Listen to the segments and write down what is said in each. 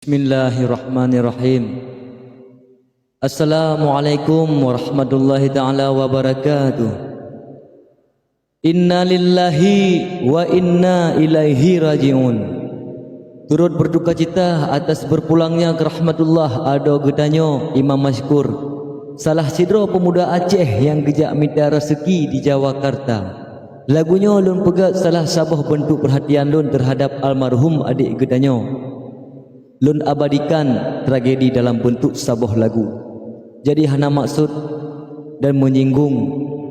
Bismillahirrahmanirrahim. Assalamualaikum warahmatullahi ta'ala wabarakatuh. Inna lillahi wa inna ilaihi raji'un. Turut berduka cita atas berpulangnya ke rahmatullah ado gedanyo Imam Masykur, salah sidro pemuda Aceh yang gejak minta rezeki di Jawakarta. Lagunya lun pegat salah sabah bentuk perhatian lun terhadap almarhum adik gedanyo. Lun abadikan tragedi dalam bentuk sebuah lagu. Jadi hana maksud dan menyinggung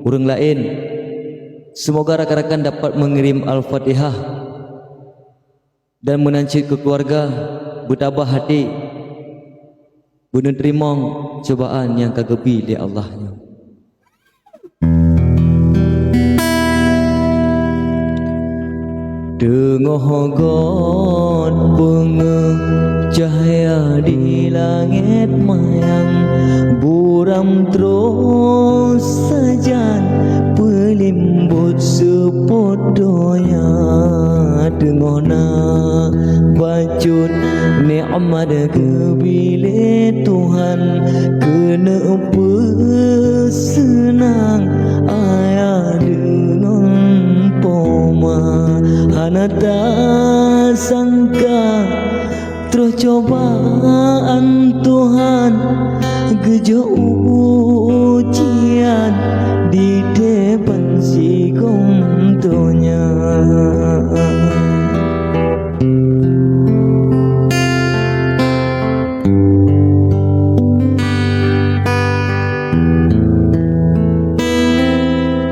orang lain. Semoga rakan-rakan dapat mengirim Al-Fatihah dan menancit ke keluarga, bertabah hati, menerima cobaan yang kagebi di Allahnya. Dengohgon pengeh cahaya di langit mayang, buram terus sajan pelimbut sepodonya. Dengohna bacut nikmat kebile Tuhan, kena senang ayah dengan poma. Hana tak sangka terus cobaan Tuhan, gejo ujian di depan si gontonya.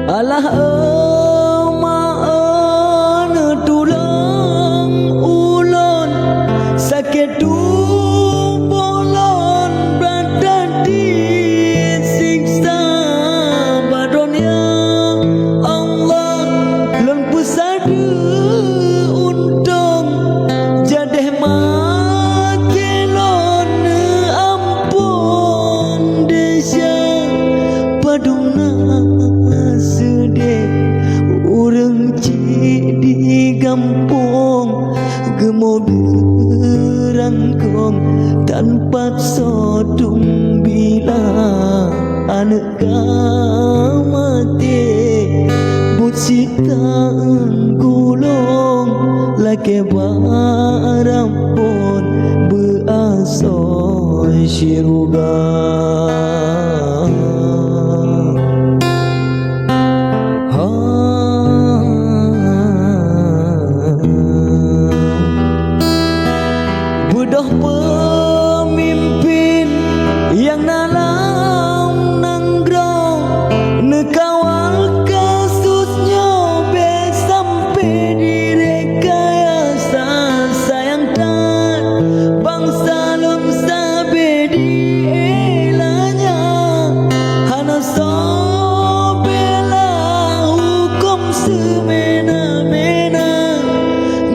Alah kampung gemo berangkong tanpa sodung bila anak mati bucitan gulung laki barang pun beasal syirga. Pemimpin yang dalam nanggrong nekawal kasusnya be sampai direkayasa, sayang tak bangsa lum sabe dielanya hana sobela hukum semena-mena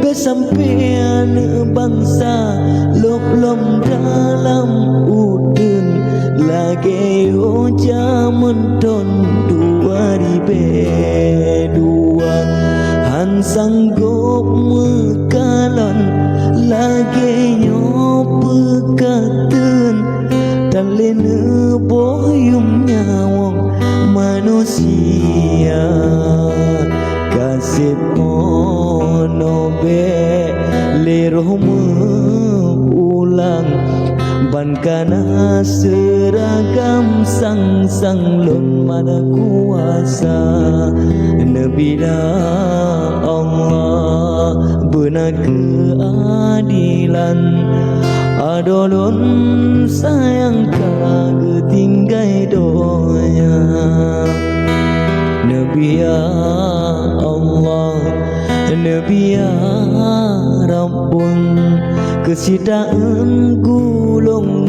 be sampai anak bangsa lom dalam udun lagi zaman tahun 2002 han sanggup mekalan lagi nyopekatan dan lena boyum nyawang manusia kasih monobe leroh ulang ban kana seragam sang lun mana kuasa Nabi Allah benar keadilan adolun sayang kagetinggai doanya Nabi ya Allah Nabi ya Rabbun kesidaan gulung